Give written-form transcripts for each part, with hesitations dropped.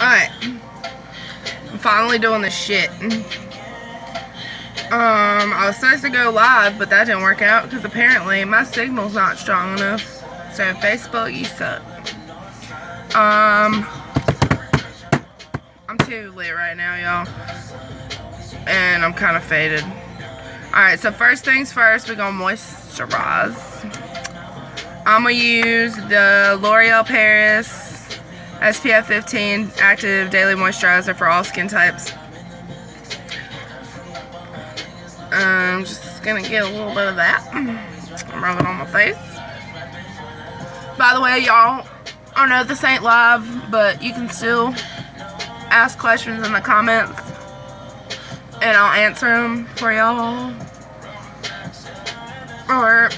Alright. I'm finally doing this shit. I was supposed to go live, but that didn't work out because apparently my signal's not strong enough. So Facebook, you suck. I'm too lit right now, y'all. And I'm kind of faded. Alright, so first things first, we're going to moisturize. I'm going to use the L'Oreal Paris SPF 15 Active Daily Moisturizer for all skin types. I'm just going to get a little bit of that. Rub it on my face. By the way, y'all, I know this ain't live, but you can still ask questions in the comments. And I'll answer them for y'all. Or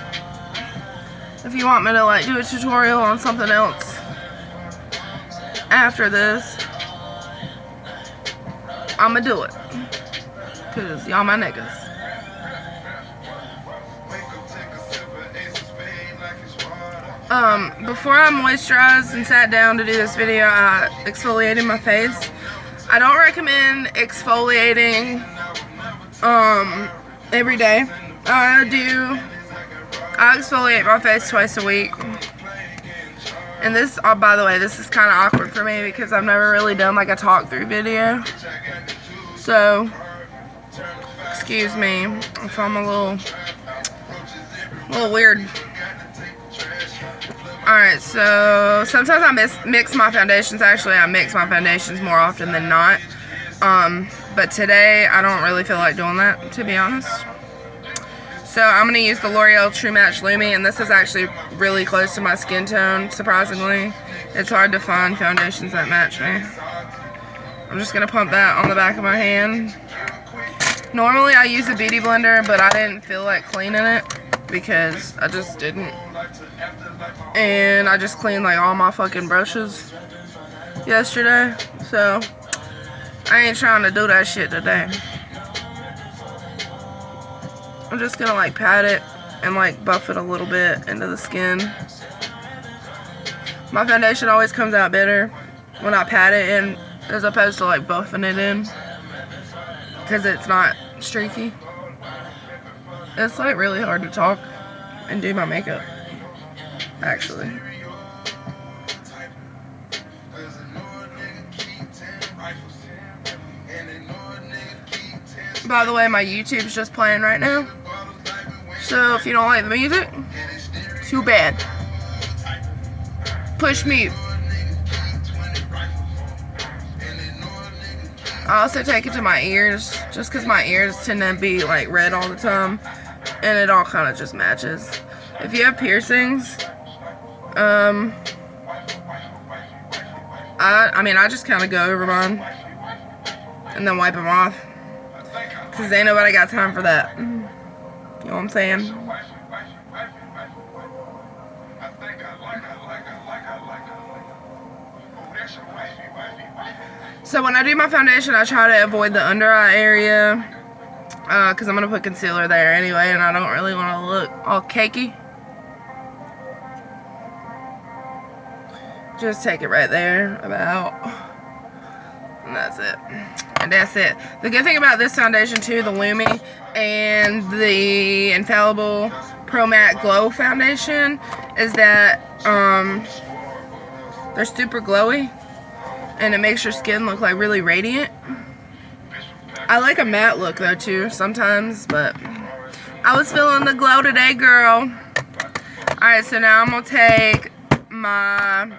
if you want me to like do a tutorial on something else after this, I'ma do it. Cause y'all my niggas. Before I moisturized and sat down to do this video, I exfoliated my face. I don't recommend exfoliating every day. I exfoliate my face twice a week. And this, by the way, this is kind of awkward for me because I've never really done like a talk through video. So, excuse me if I'm a little weird. Alright, so sometimes I mix my foundations. Actually, I mix my foundations more often than not. But today, I don't really feel like doing that, to be honest. So I'm going to use the L'Oreal True Match Lumi, and this is actually really close to my skin tone, surprisingly. It's hard to find foundations that match me. I'm just going to pump that on the back of my hand. Normally I use a beauty blender, but I didn't feel like cleaning it because I just didn't. And I just cleaned like all my fucking brushes yesterday, so I ain't trying to do that shit today. I'm just gonna like pat it and like buff it a little bit into the skin. My foundation always comes out better when I pat it in as opposed to like buffing it in because it's not streaky. It's like really hard to talk and do my makeup, actually. By the way, my YouTube's just playing right now. So if you don't like the music, too bad. Push mute. I also take it to my ears, just because my ears tend to be like red all the time, and it all kind of just matches. If you have piercings, I just kind of go over mine and then wipe them off, because ain't nobody got time for that. You know what I'm saying? So when I do my foundation, I try to avoid the under eye area, because I'm going to put concealer there anyway, and I don't really want to look all cakey. Just take it right there, about, and that's it. And that's it. The good thing about this foundation too, the Lumi and the Infallible Pro Matte Glow Foundation, is that they're super glowy, and it makes your skin look like really radiant. I like a matte look though too sometimes, but I was feeling the glow today, girl. Alright, so now I'm gonna take my,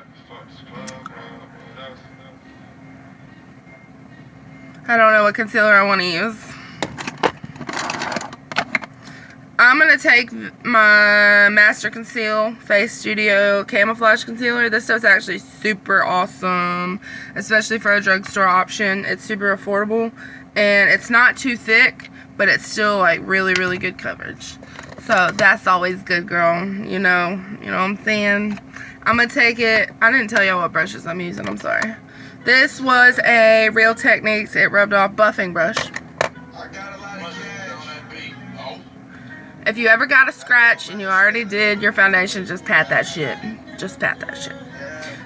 I don't know what concealer I want to use. I'm going to take my Master Conceal Face Studio Camouflage Concealer. This stuff's actually super awesome, especially for a drugstore option. It's super affordable, and it's not too thick, but it's still like really, really good coverage. So that's always good, girl. You know what I'm saying? I'm going to take it. I didn't tell y'all what brushes I'm using. I'm sorry. This was a Real Techniques It Rubbed Off buffing brush. If you ever got a scratch and you already did your foundation, just pat that shit. Just pat that shit.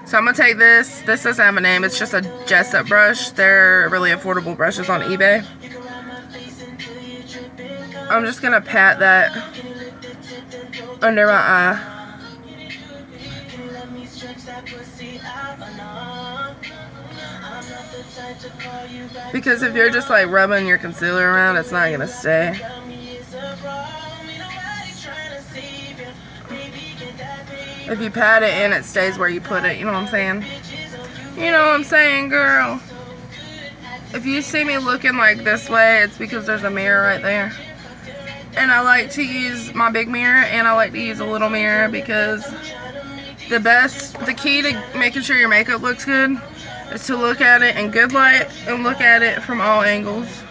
So So I'm gonna take this. This doesn't have a name. It's just a Jessup brush. They're really affordable brushes on eBay. I'm just gonna pat that under my eye. Because if you're just like rubbing your concealer around, it's not gonna stay. If you pat it in, it stays where you put it. You know what I'm saying? You know what I'm saying, girl? If you see me looking like this way, it's because there's a mirror right there. And I like to use my big mirror, and I like to use a little mirror because the key to making sure your makeup looks good is to look at it in good light and look at it from all angles.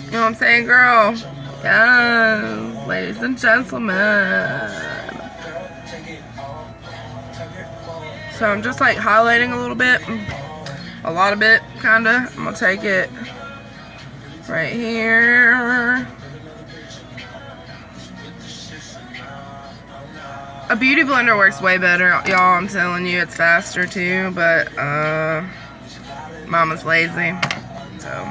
You know what I'm saying, girl? Yes, ladies and gentlemen. So I'm just like highlighting a little bit, a lot of it, kinda. I'm gonna take it right here. A beauty blender works way better, y'all. I'm telling you, it's faster too, but Mama's lazy. So,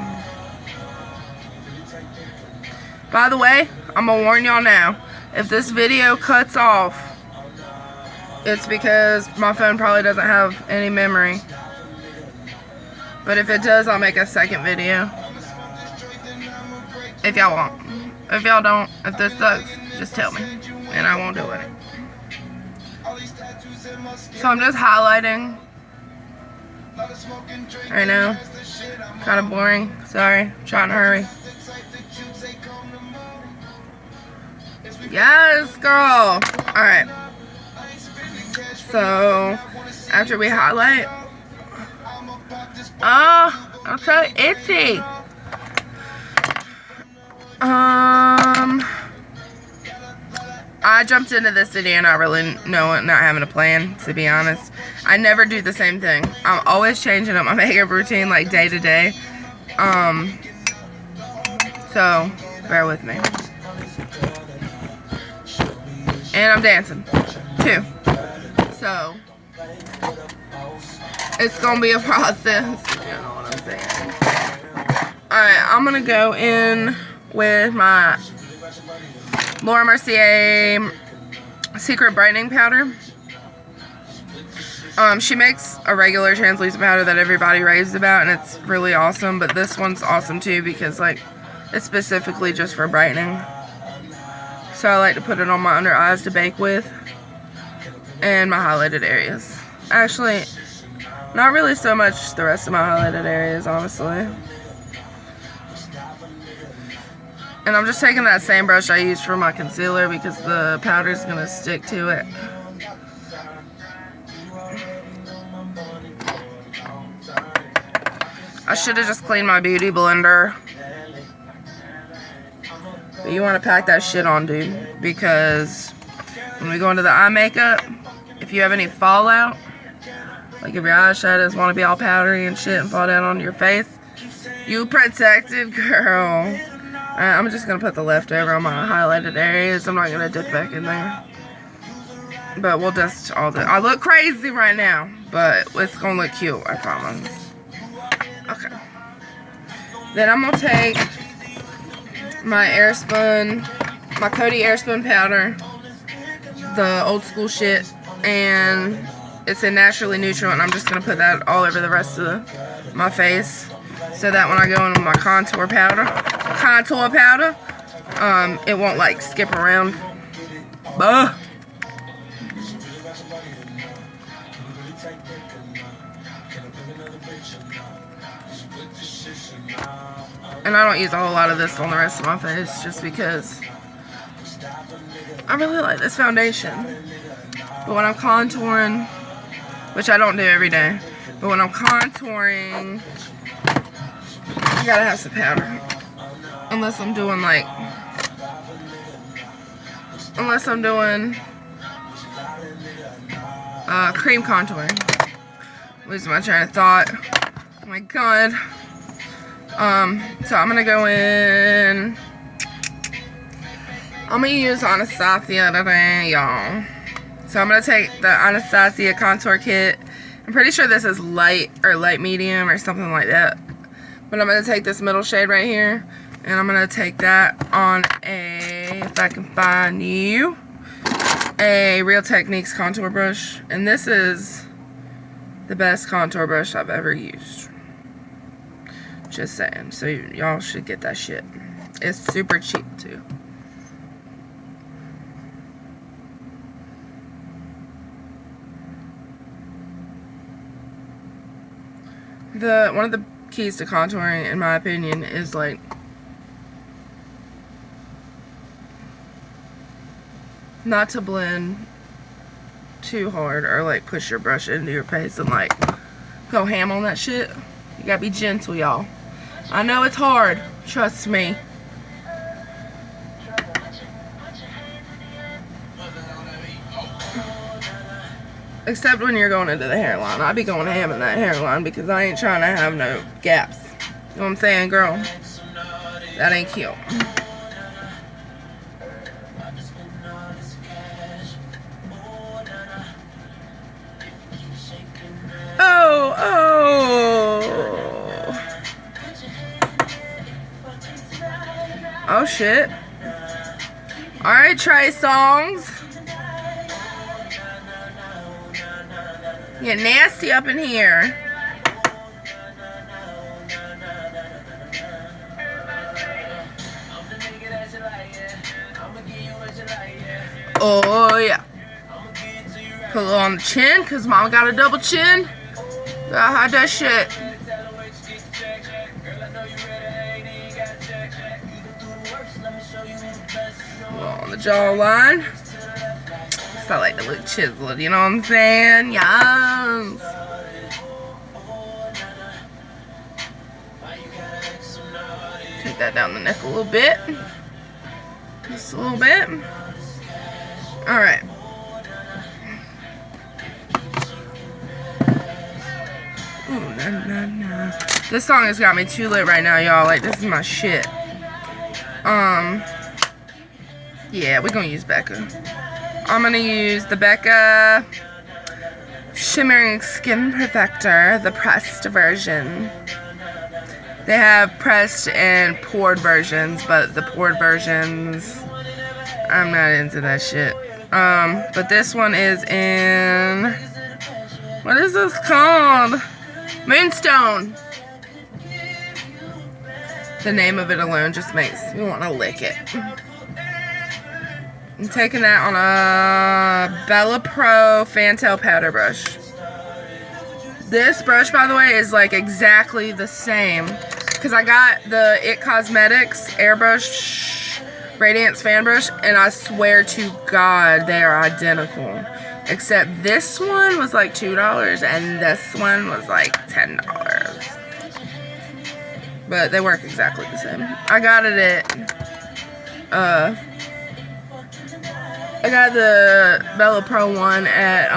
by the way, I'm gonna warn y'all now. If this video cuts off, it's because my phone probably doesn't have any memory. But if it does, I'll make a second video. If y'all want. If y'all don't, if this sucks, just tell me, and I won't do it. So I'm just highlighting right now. Kind of boring. Sorry. I'm trying to hurry. Yes, girl. Alright. So, after we highlight. Oh, I'm so itchy. I jumped into this video not really not having a plan, to be honest. I never do the same thing. I'm always changing up my makeup routine like day to day. So bear with me. And I'm dancing too. So it's gonna be a process. You know what I'm saying? Alright, I'm gonna go in with my Laura Mercier Secret Brightening Powder. She makes a regular translucent powder that everybody raves about, and it's really awesome. But this one's awesome too because like it's specifically just for brightening. So I like to put it on my under eyes to bake with, and my highlighted areas. Actually, not really so much the rest of my highlighted areas, honestly. And I'm just taking that same brush I used for my concealer because the powder's going to stick to it. I should have just cleaned my beauty blender. But you want to pack that shit on, dude. Because when we go into the eye makeup, if you have any fallout, like if your eyeshadows want to be all powdery and shit and fall down on your face, you protected, girl. I'm just going to put the leftover on my highlighted areas. I'm not going to dip back in there. But we'll dust all the... I look crazy right now, but it's going to look cute, I promise. Okay. Then I'm going to take my my Coty Airspun powder, the old school shit, and it's a naturally neutral, and I'm just going to put that all over the rest of my face. So that when I go in with my contour powder, it won't like skip around. Bah. And I don't use a whole lot of this on the rest of my face just because I really like this foundation. But when I'm contouring, which I don't do every day, but when I'm contouring, I gotta have some powder. Unless I'm doing cream contouring. Losing my train of thought. Oh my god. So I'm gonna go in. I'm gonna use Anastasia today, y'all. So I'm going to take the Anastasia contour kit. I'm pretty sure this is light or light medium or something like that. But I'm going to take this middle shade right here. And I'm going to take that on a, if I can find you, a Real Techniques contour brush. And this is the best contour brush I've ever used. Just saying. So y'all should get that shit. It's super cheap too. One of the keys to contouring, in my opinion, is like not to blend too hard or like push your brush into your face and like go ham on that shit. You gotta be gentle, y'all. I know it's hard, trust me. Except when you're going into the hairline. I be going ham in that hairline because I ain't trying to have no gaps. You know what I'm saying, girl? That ain't cute. Oh, oh. Oh, shit. Alright, Trey Songs. Get nasty up in here. Oh yeah. Put a little on the chin, cause mama got a double chin. Gotta hide that shit. A little on the jawline. I like to look chiseled, you know what I'm saying? Yes. Take that down the neck a little bit. Just a little bit. Alright. Ooh, nah, nah, nah. This song has got me too lit right now, y'all. Like, this is my shit. Yeah, we're gonna use Becca. I'm going to use the Becca Shimmering Skin Perfector, the pressed version. They have pressed and poured versions, but the poured versions, I'm not into that shit. But this one is in, what is this called? Moonstone. The name of it alone just makes me want to lick it. I'm taking that on a Bella Pro Fantail powder brush. This brush, by the way, is like exactly the same. Because I got the It Cosmetics Airbrush Radiance Fan Brush, and I swear to God, they are identical. Except this one was like $2, and this one was like $10. But they work exactly the same. I got it at, I got the Bella Pro one at,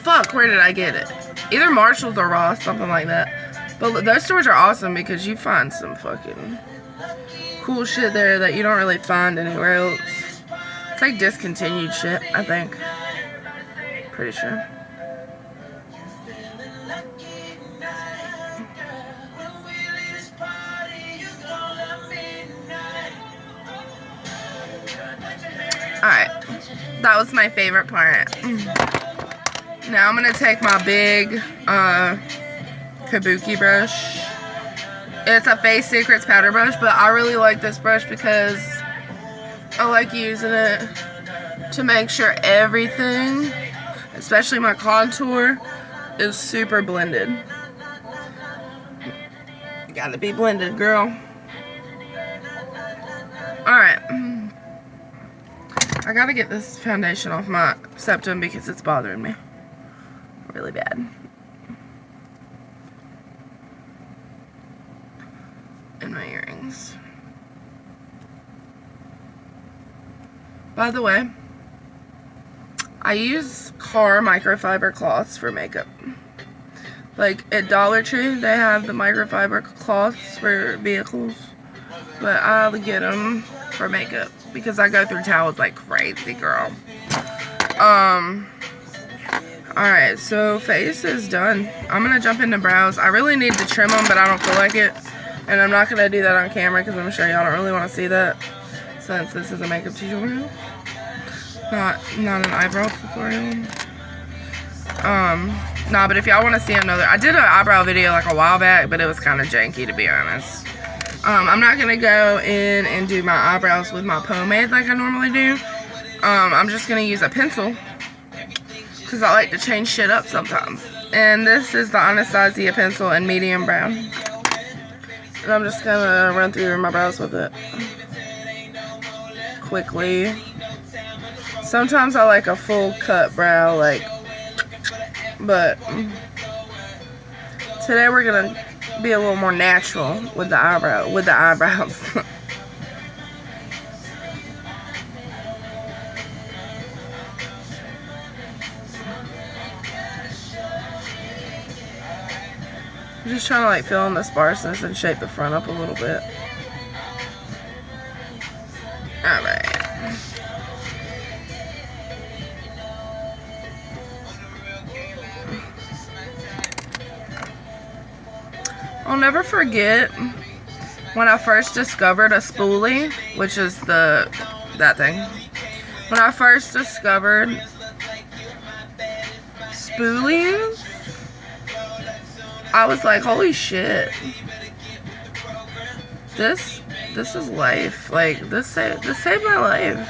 fuck, where did I get it? Either Marshall's or Ross, something like that. But those stores are awesome because you find some fucking cool shit there that you don't really find anywhere else. It's like discontinued shit, I think. Pretty sure. Alright, that was my favorite part. Now I'm going to take my big Kabuki brush. It's a Face Secrets powder brush, but I really like this brush because I like using it to make sure everything, especially my contour, is super blended. Gotta be blended, girl. Alright. I gotta get this foundation off my septum because it's bothering me really bad. And my earrings. By the way, I use car microfiber cloths for makeup. Like at Dollar Tree, they have the microfiber cloths for vehicles. but I'll get them for makeup because I go through towels like crazy, girl. Alright, so face is done. I'm gonna jump into brows. I really need to trim them, but I don't feel like it. And I'm not gonna do that on camera because I'm sure y'all don't really want to see that since this is a makeup tutorial. Not an eyebrow tutorial. Nah, but if y'all want to see another, I did an eyebrow video like a while back, but it was kind of janky, to be honest. I'm not gonna go in and do my eyebrows with my pomade like I normally do. I'm just gonna use a pencil because I like to change shit up sometimes. And this is the Anastasia pencil in medium brown. And I'm just gonna run through my brows with it quickly. Sometimes I like a full cut brow, like, but today we're gonna be a little more natural with the eyebrows. I'm just trying to like fill in the sparseness and shape the front up a little bit. Alright. I'll never forget when I first discovered a spoolie, which is that thing. When I first discovered spoolies, I was like, holy shit. This is life. Like, this saved my life.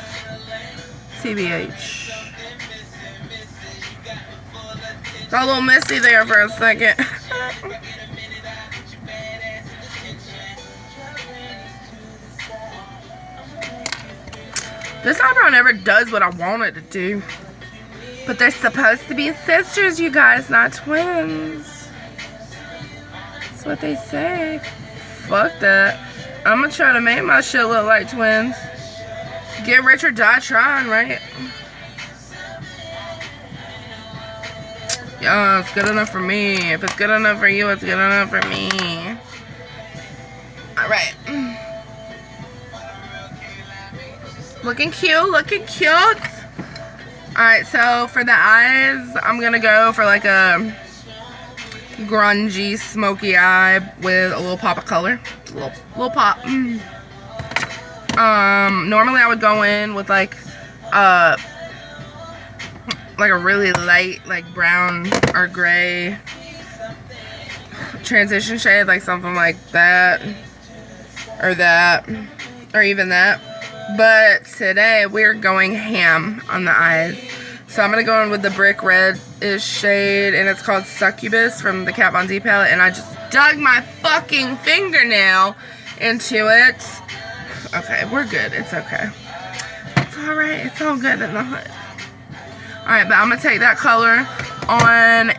TBH. Got a little messy there for a second. This eyebrow never does what I want it to do. But they're supposed to be sisters, you guys, not twins. That's what they say. Fuck that. I'm gonna try to make my shit look like twins. Get rich or die trying, right? Yeah, it's good enough for me. If it's good enough for you, it's good enough for me. Alright. Looking cute, looking cute. Alright, so for the eyes, I'm gonna go for like a grungy, smoky eye with a little pop of color. Little pop. Normally I would go in with like a really light, like brown or gray transition shade, like something like that, or even that. But today we're going ham on the eyes. So I'm going to go in with the brick red-ish shade, and it's called Succubus from the Kat Von D palette, and I just dug my fucking fingernail into it. Okay, we're good. It's okay. It's alright. It's all good in the hood. Alright, but I'm going to take that color on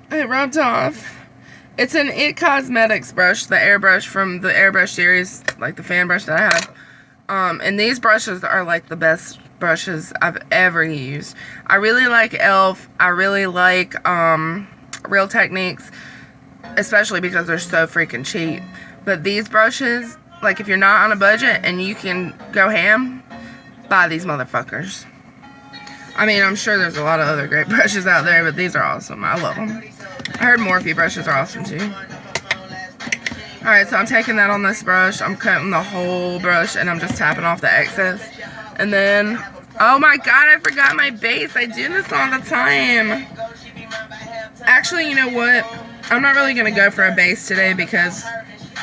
it rubbed off. It's an It Cosmetics brush, the airbrush from the airbrush series, like the fan brush that I have. And these brushes are like the best brushes I've ever used. I really like e.l.f. I really like Real Techniques, especially because they're so freaking cheap. But these brushes, like if you're not on a budget and you can go ham, buy these motherfuckers. I mean, I'm sure there's a lot of other great brushes out there, but these are awesome. I love them. I heard Morphe brushes are awesome too. Alright, so I'm taking that on this brush. I'm cutting the whole brush and I'm just tapping off the excess. And then, oh my god, I forgot my base. I do this all the time. Actually, you know what? I'm not really going to go for a base today because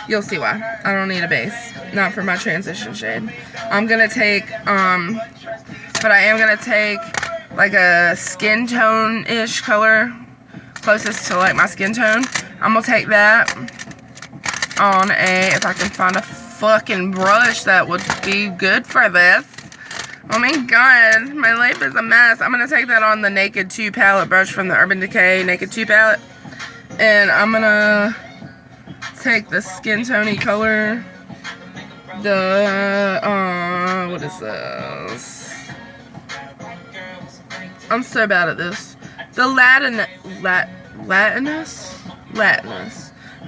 you'll see why. I don't need a base. Not for my transition shade. I'm going to take, but I am going to take like a skin tone-ish color. Closest to like my skin tone. I'm gonna take that on if I can find a fucking brush that would be good for this. Oh my god, my life is a mess. I'm gonna take that on the Naked 2 palette brush from the Urban Decay Naked 2 palette. And I'm gonna take the skin tone-y color. What is this? I'm so bad at this. The Latinus.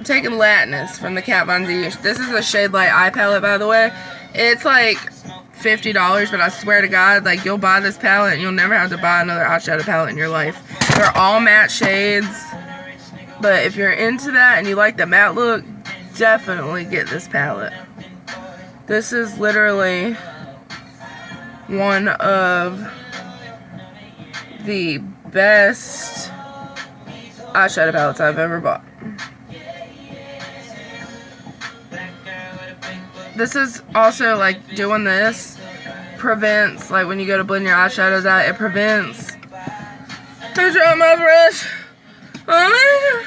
taking Latness from the Kat Von D. This is a Shade Light eye palette, by the way. It's like $50, but I swear to God, like, you'll buy this palette and you'll never have to buy another eyeshadow palette in your life. They're all matte shades, but if you're into that and you like the matte look, definitely get this palette. This is literally one of the best eyeshadow palettes I've ever bought. This is also, like, doing this prevents, like, when you go to blend your eyeshadows out, it prevents. I dropped my brush. Oh my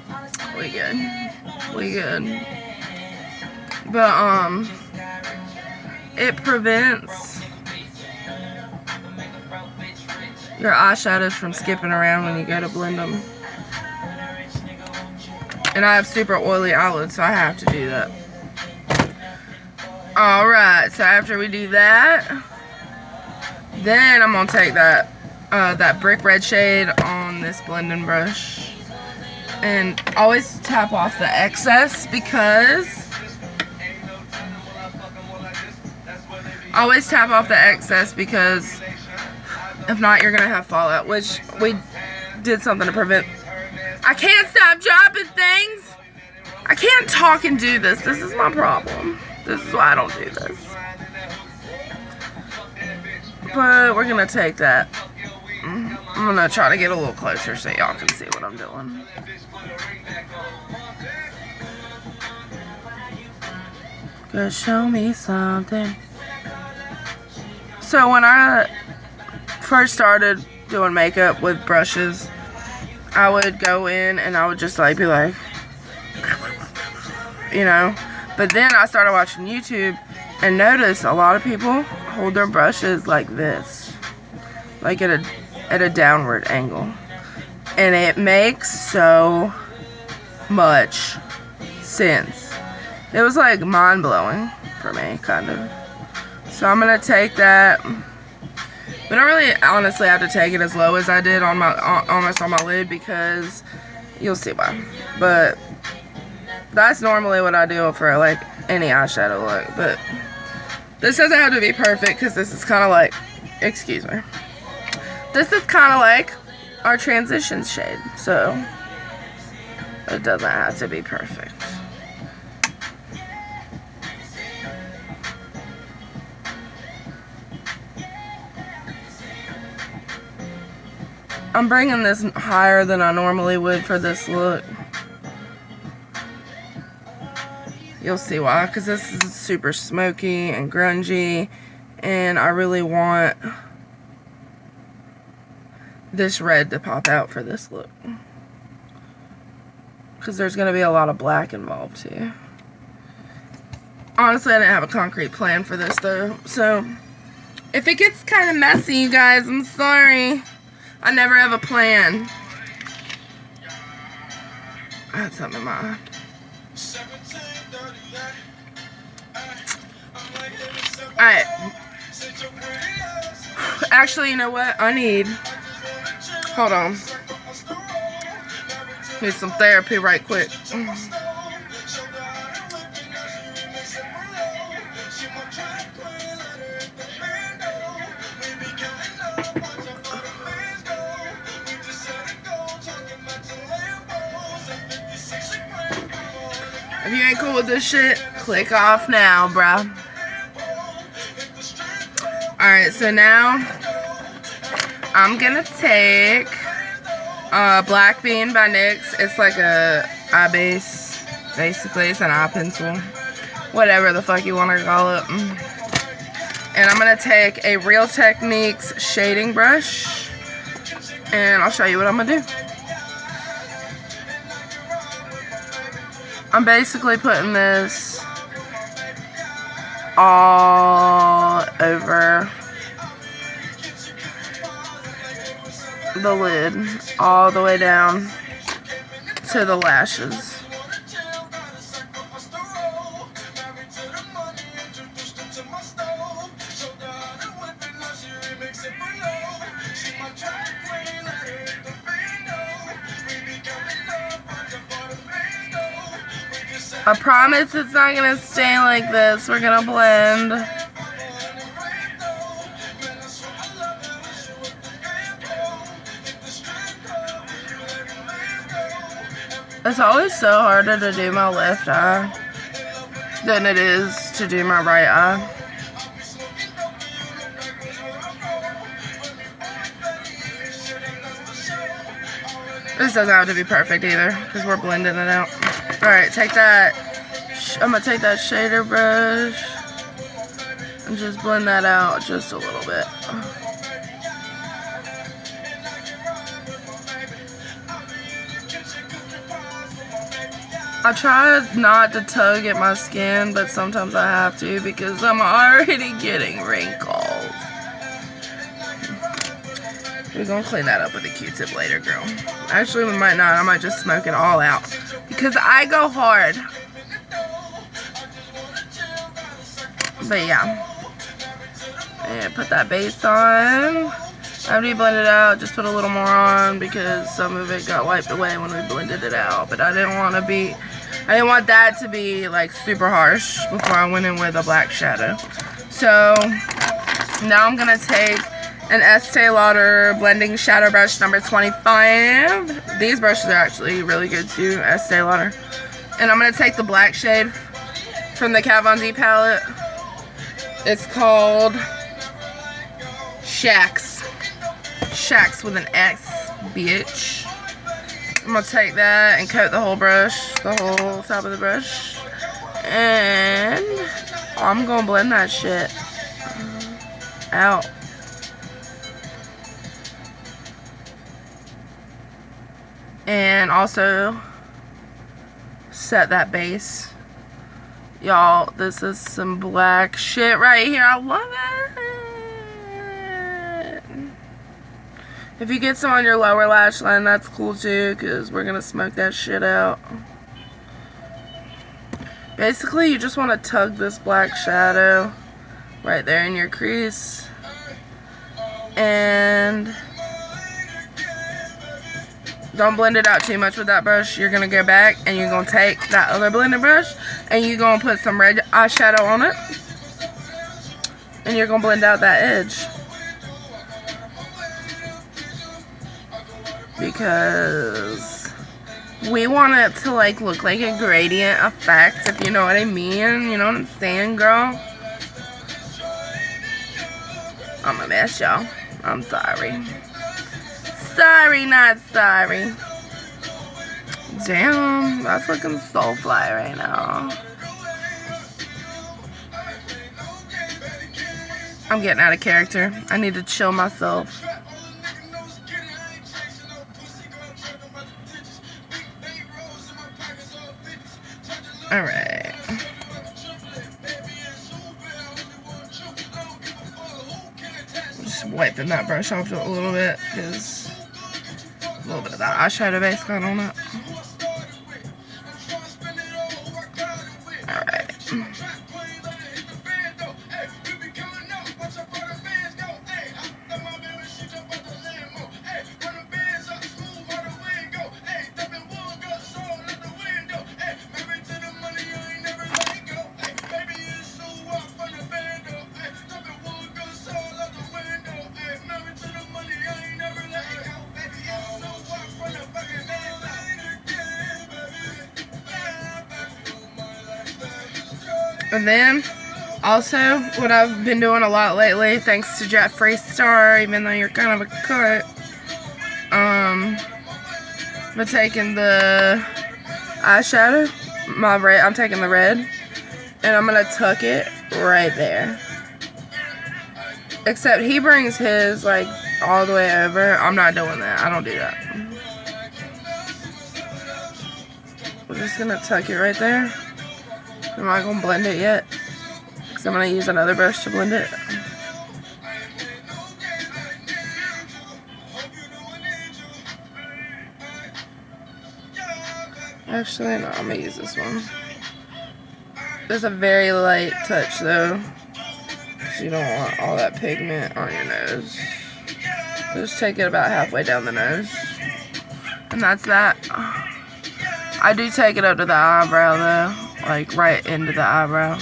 God. We good. We good. But, it prevents your eyeshadows from skipping around when you go to blend them. And I have super oily eyelids, so I have to do that. Alright, so after we do that, then I'm going to take that that brick red shade on this blending brush. And always tap off the excess because... Always tap off the excess because if not, you're going to have fallout, which we did something to prevent. I can't stop dropping things. I can't talk and do this. This is my problem. This is why I don't do this. But we're going to take that. I'm going to try to get a little closer so y'all can see what I'm doing. Go show me something. So when I first started doing makeup with brushes, I would go in and I would just like be like, you know. But then I started watching YouTube and noticed a lot of people hold their brushes like this, like at a downward angle, and it makes so much sense. It was like mind blowing for me, kind of. So I'm gonna take that. We don't really honestly have to take it as low as I did on my almost on my lid because you'll see why. But that's normally what I do for like any eyeshadow look. But this doesn't have to be perfect because this is kind of like, excuse me. This is kind of like our transition shade, so it doesn't have to be perfect. I'm bringing this higher than I normally would for this look. You'll see why, because this is super smoky and grungy, and I really want this red to pop out for this look. Because there's going to be a lot of black involved too. Honestly, I didn't have a concrete plan for this though, so if it gets kind of messy, you guys, I'm sorry. I never have a plan. I had something in my eye. Alright. Actually, you know what? I need... Hold on. Need some therapy right quick. If you ain't cool with this shit, click off now, bruh. Alright, so now I'm gonna take Black Bean by NYX. It's like a eye base, basically. It's an eye pencil. Whatever the fuck you want to call it. And I'm gonna take a Real Techniques shading brush. And I'll show you what I'm gonna do. I'm basically putting this all over the lid, all the way down to the lashes. I promise it's not gonna stay like this. We're gonna blend. It's always so harder to do my left eye than it is to do my right eye. This doesn't have to be perfect either, because we're blending it out. Alright, take that. I'm going to take that shader brush and just blend that out just a little bit. I try not to tug at my skin, but sometimes I have to because I'm already getting wrinkles. We're going to clean that up with a Q-tip later, girl. Actually, we might not. I might just smoke it all out because I go hard. But yeah. And put that base on. After you blend it out, just put a little more on because some of it got wiped away when we blended it out. But I didn't want that to be like super harsh before I went in with a black shadow. So now I'm gonna take an Estee Lauder blending shadow brush number 25. These brushes are actually really good too, Estee Lauder. And I'm gonna take the black shade from the Kat Von D palette. It's called Shacks. Shacks with an X, bitch. I'm gonna take that and coat the whole brush, the whole top of the brush. And I'm gonna blend that shit out. And also set that base. Y'all, this is some black shit right here. I love it. If you get some on your lower lash line, that's cool too, because we're gonna smoke that shit out. Basically, you just want to tug this black shadow right there in your crease. And don't blend it out too much with that brush. You're going to go back and you're going to take that other blending brush and you're going to put some red eyeshadow on it. And you're going to blend out that edge. Because we want it to like look like a gradient effect, if you know what I mean. You know what I'm saying, girl? I'm a mess, y'all. I'm sorry. Sorry, not sorry. Damn, that's looking so fly right now. I'm getting out of character. I need to chill myself. Alright. Just wiping that brush off a little bit because a little bit of that eyeshadow base got on it. Alright. And then, also, what I've been doing a lot lately, thanks to Jeffree Star, even though you're kind of a cut, I'm taking the eyeshadow, I'm taking the red, and I'm going to tuck it right there. Except he brings his, like, all the way over. I'm not doing that. I don't do that. We're just going to tuck it right there. I'm not going to blend it yet, because I'm going to use another brush to blend it. Actually, no, I'm going to use this one. There's a very light touch, though, because you don't want all that pigment on your nose. Just take it about halfway down the nose. And that's that. I do take it up to the eyebrow, though. like right into the eyebrow.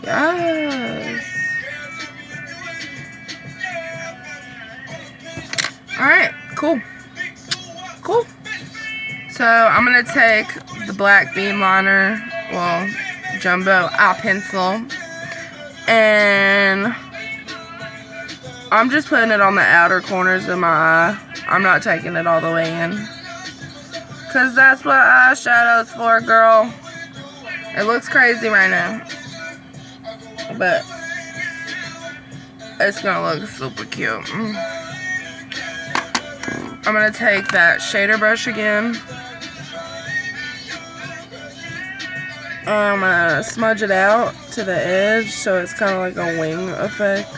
Yes. Alright, cool. Cool. So I'm going to take the black beam liner, well, jumbo eye pencil, and I'm just putting it on the outer corners of my eye. I'm not taking it all the way in. Because that's what eyeshadow's for, girl. It looks crazy right now, but it's going to look super cute. I'm going to take that shader brush again. And I'm going to smudge it out to the edge so it's kind of like a wing effect.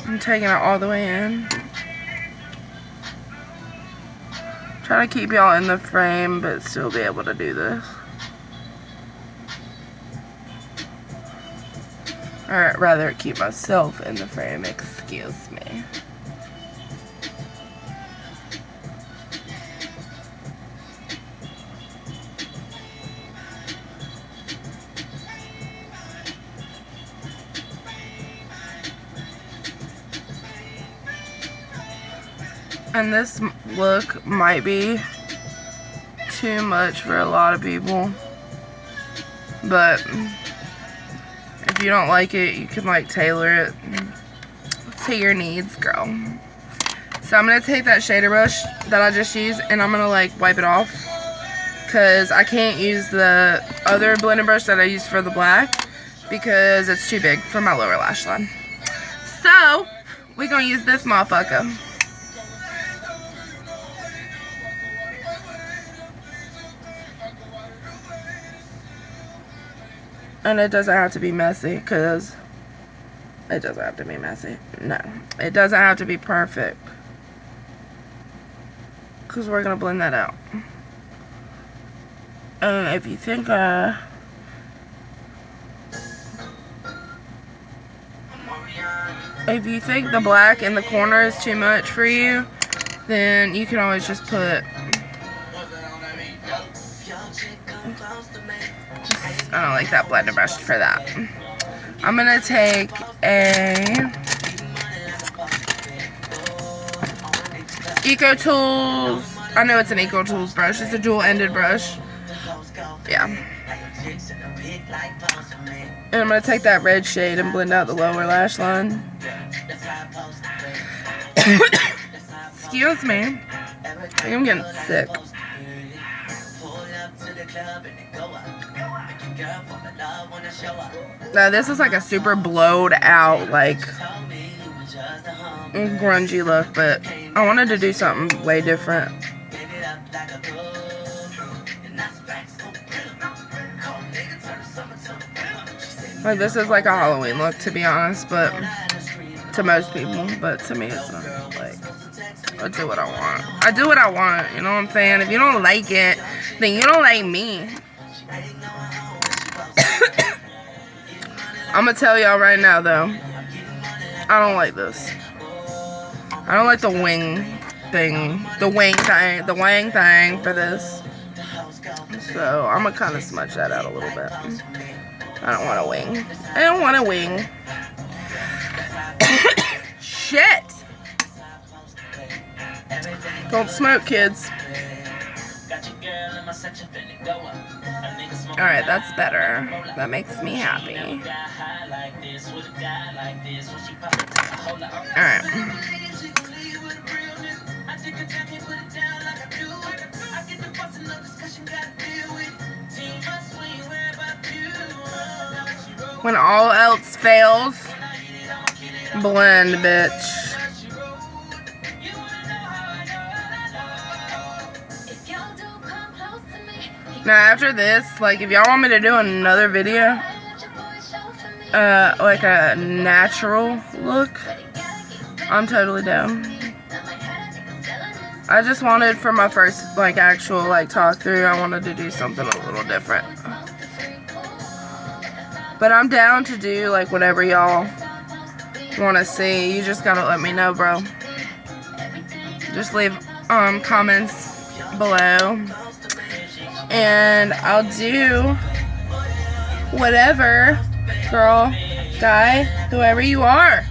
I'm taking it all the way in. Try to keep y'all in the frame but still be able to do this. Or rather, keep myself in the frame, excuse me. And this look might be too much for a lot of people, but if you don't like it, you can like tailor it to your needs, girl. So I'm going to take that shader brush that I just used and I'm going to like wipe it off, because I can't use the other blending brush that I used for the black because it's too big for my lower lash line. So we're going to use this motherfucker. And it doesn't have to be messy, because it doesn't have to be messy. No, it doesn't have to be perfect, because we're going to blend that out. And if you think the black in the corner is too much for you, then you can always just put, I don't like that blender brush for that. I'm going to take a Eco Tools. I know it's an Eco Tools brush. It's a dual-ended brush. Yeah. And I'm going to take that red shade and blend out the lower lash line. Excuse me. I think I'm getting sick. Now this is like a super blowed out, like grungy look, but I wanted to do something way different. Like this is like a Halloween look, to be honest, but to most people, but to me it's not. Like, I do what I want. I do what I want, you know what I'm saying? If you don't like it, then you don't like me. I'm gonna tell y'all right now though, I don't like this. I don't like the wing thing, the wang thing for this. So I'm gonna kind of smudge that out a little bit. I don't want a wing. I don't want a wing. Shit! Don't smoke, kids. Alright, that's better. That makes me happy. Alright. When all else fails, blend, bitch. Now after this, like if y'all want me to do another video, like a natural look, I'm totally down. I just wanted, for my first, like, actual, like, talk through, I wanted to do something a little different. But I'm down to do, like, whatever y'all want to see. You just gotta let me know, bro. Just leave comments below, and I'll do whatever, girl, guy, whoever you are.